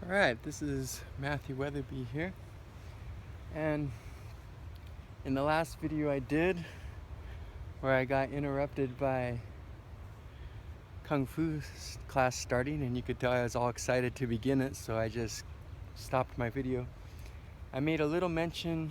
Alright, this is Matthew Wetherbee here, and in the last video I did, where I got interrupted by Kung Fu class starting, and you could tell I was all excited to begin it, so I just stopped my video. I made a little mention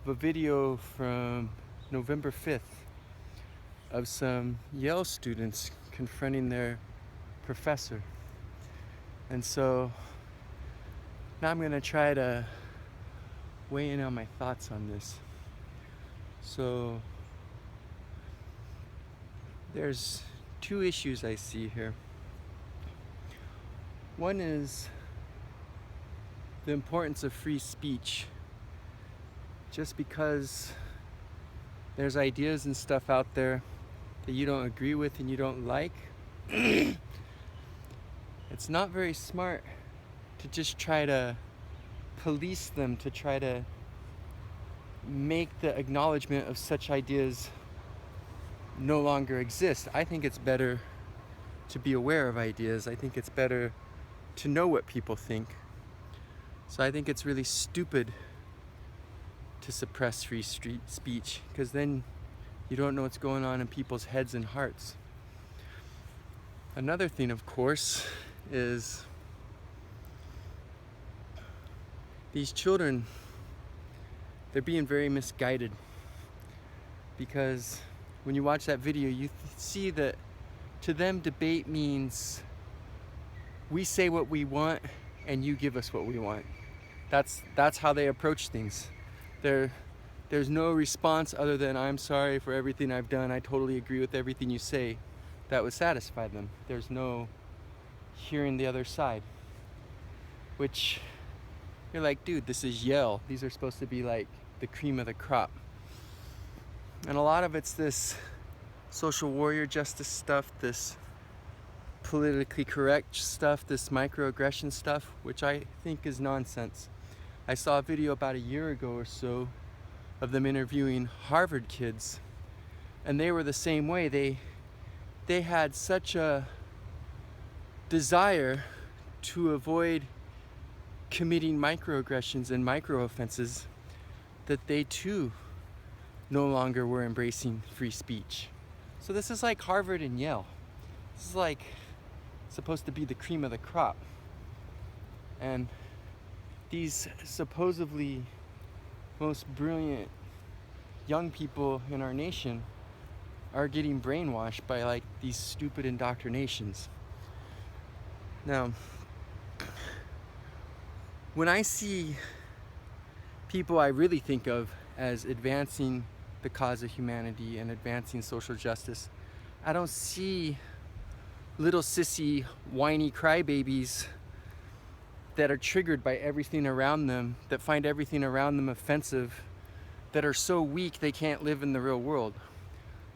of a video from November 5th of some Yale students confronting their professor. And so now I'm going to try to weigh in on my thoughts on this. So there's two issues I see here. One is the importance of free speech. Just because there's ideas and stuff out there that you don't agree with and you don't like, it's not very smart to just try to police them, to try to make the acknowledgement of such ideas no longer exist. I think it's better to be aware of ideas. I think it's better to know what people think. So I think it's really stupid to suppress free speech, because then you don't know what's going on in people's heads and hearts. Another thing, of course, is these children, they're being very misguided, because when you watch that video, you see that to them debate means we say what we want and you give us what we want. That's how they approach things. There's no response other than I'm sorry for everything I've done, I totally agree with everything you say, that would satisfy them. There's no hearing the other side, which you're like, dude, this is Yale. These are supposed to be like the cream of the crop. And a lot of it's this social warrior justice stuff, this politically correct stuff, this microaggression stuff, which I think is nonsense. I saw a video about a year ago or so of them interviewing Harvard kids, and they were the same way. They had such a desire to avoid committing microaggressions and micro-offenses that they too no longer were embracing free speech. So this is like Harvard and Yale. This is like supposed to be the cream of the crop. And these supposedly most brilliant young people in our nation are getting brainwashed by like these stupid indoctrinations. Now, when I see people I really think of as advancing the cause of humanity and advancing social justice, I don't see little sissy, whiny crybabies that are triggered by everything around them, that find everything around them offensive, that are so weak they can't live in the real world.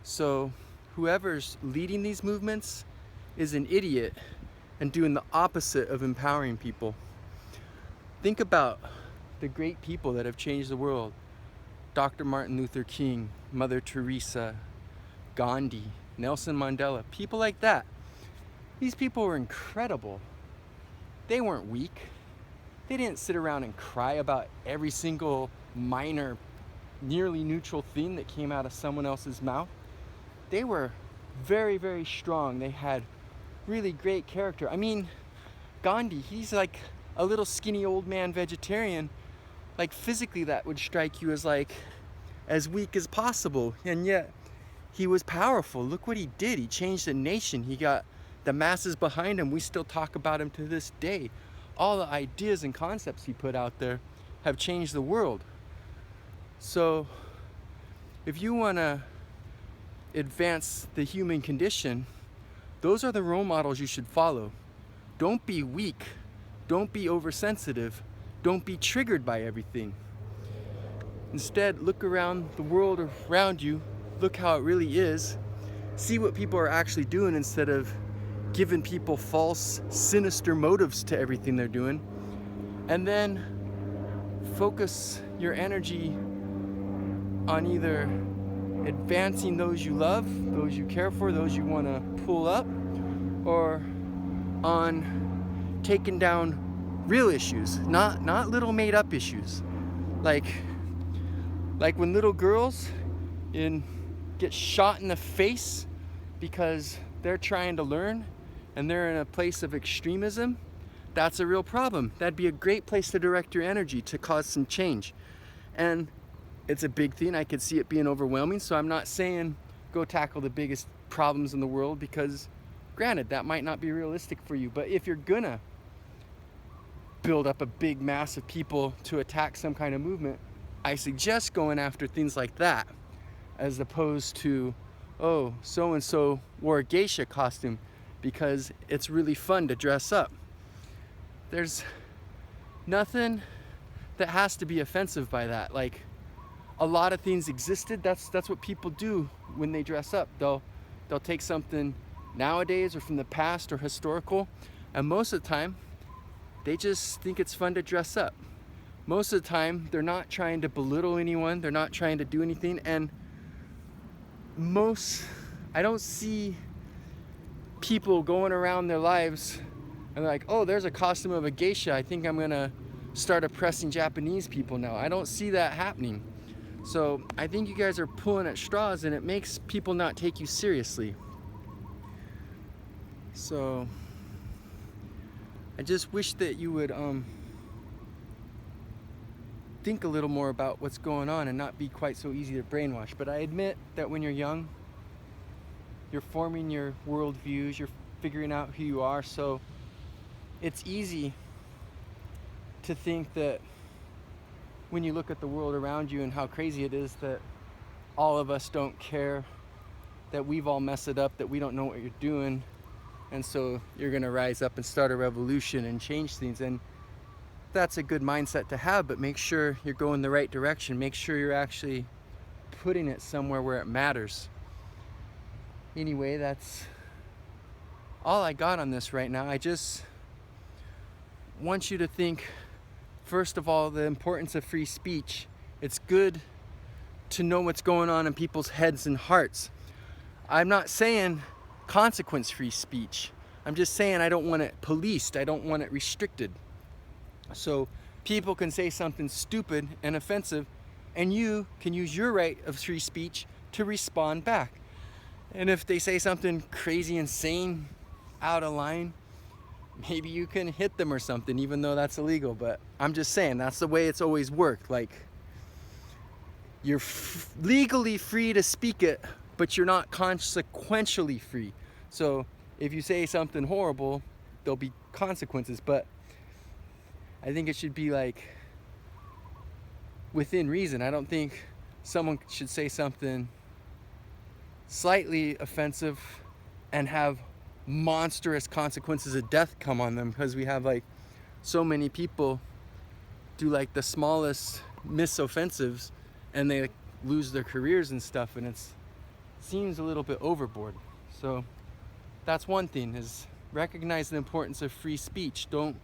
So whoever's leading these movements is an idiot and doing the opposite of empowering people. Think about the great people that have changed the world. Dr. Martin Luther King, Mother Teresa, Gandhi, Nelson Mandela, people like that. These people were incredible. They weren't weak. They didn't sit around and cry about every single minor, nearly neutral thing that came out of someone else's mouth. They were very, very strong. They had really great character. I mean, Gandhi, he's like a little skinny old man vegetarian. Like physically that would strike you as like as weak as possible, and yet he was powerful. Look what he did. He changed the nation. He got the masses behind him. We still talk about him to this day. All the ideas and concepts he put out there have changed the world. So if you want to advance the human condition, those are the role models you should follow. Don't be weak. Don't be oversensitive. Don't be triggered by everything. Instead, look around the world around you. Look how it really is. See what people are actually doing instead of giving people false, sinister motives to everything they're doing. And then focus your energy on either advancing those you love, those you care for, those you want to pull up, or on taking down real issues, not little made up issues. Like when little girls get shot in the face because they're trying to learn and they're in a place of extremism. That's a real problem. That'd be a great place to direct your energy to cause some change. And it's a big thing. I could see it being overwhelming. So I'm not saying go tackle the biggest problems in the world, because granted, that might not be realistic for you. But if you're gonna build up a big mass of people to attack some kind of movement, I suggest going after things like that, as opposed to, oh, so-and-so wore a geisha costume because it's really fun to dress up. There's nothing that has to be offensive by that. Like, a lot of things existed. That's what people do when they dress up. They'll take something nowadays or from the past or historical, and most of the time they just think it's fun to dress up. Most of the time they're not trying to belittle anyone, they're not trying to do anything, and I don't see people going around their lives and they're like, oh, there's a costume of a geisha, I think I'm gonna start oppressing Japanese people now. I don't see that happening. So I think you guys are pulling at straws, and it makes people not take you seriously. So I just wish that you would think a little more about what's going on and not be quite so easy to brainwash. But I admit that when you're young, you're forming your worldviews, you're figuring out who you are, so it's easy to think that when you look at the world around you and how crazy it is, that all of us don't care, that we've all messed it up, that we don't know what you're doing, and so you're gonna rise up and start a revolution and change things. And that's a good mindset to have, but make sure you're going the right direction. Make sure you're actually putting it somewhere where it matters. Anyway, that's all I got on this right now. I just want you to think, first of all, the importance of free speech. It's good to know what's going on in people's heads and hearts. I'm not saying consequence-free speech. I'm just saying I don't want it policed. I don't want it restricted. So people can say something stupid and offensive, and you can use your right of free speech to respond back. And if they say something crazy, insane, out of line, maybe you can hit them or something, even though that's illegal. But I'm just saying, that's the way it's always worked. Like, you're legally free to speak it, but you're not consequentially free. So if you say something horrible, there'll be consequences. But I think it should be like within reason. I don't think someone should say something slightly offensive and have monstrous consequences of death come on them, because we have like so many people do like the smallest misoffensives and they lose their careers and stuff, and it seems a little bit overboard. So that's one thing, is recognize the importance of free speech. Don't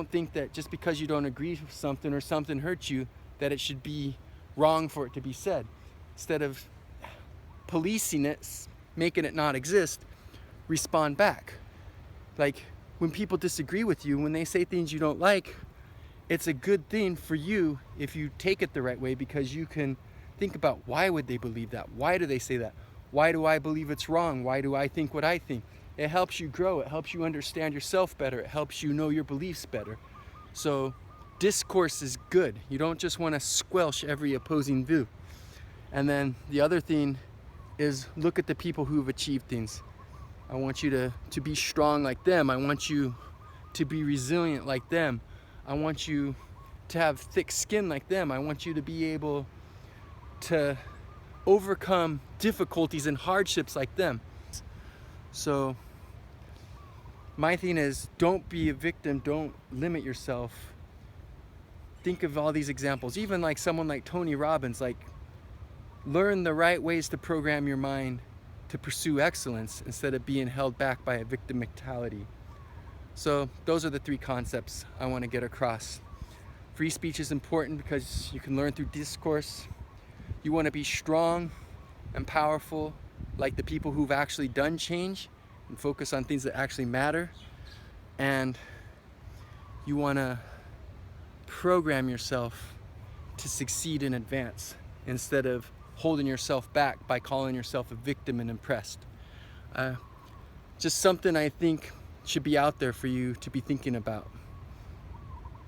think that just because you don't agree with something or something hurts you, that it should be wrong for it to be said. Instead of policing it, making it not exist, respond back. Like, when people disagree with you, when they say things you don't like, it's a good thing for you if you take it the right way, because you can think about, why would they believe that? Why do they say that? Why do I believe it's wrong? Why do I think what I think? It helps you grow. It helps you understand yourself better. It helps you know your beliefs better. So discourse is good. You don't just want to squelch every opposing view. And then the other thing is, look at the people who've achieved things. I want you to be strong like them. I want you to be resilient like them. I want you to have thick skin like them. I want you to be able to overcome difficulties and hardships like them. So my thing is, don't be a victim. Don't limit yourself. Think of all these examples. Even like someone like Tony Robbins, like, learn the right ways to program your mind to pursue excellence instead of being held back by a victim mentality. So those are the three concepts I want to get across. Free speech is important because you can learn through discourse. You want to be strong and powerful like the people who've actually done change and focus on things that actually matter. And You want to program yourself to succeed and advance instead of holding yourself back by calling yourself a victim and impressed. Just something I think should be out there for you to be thinking about.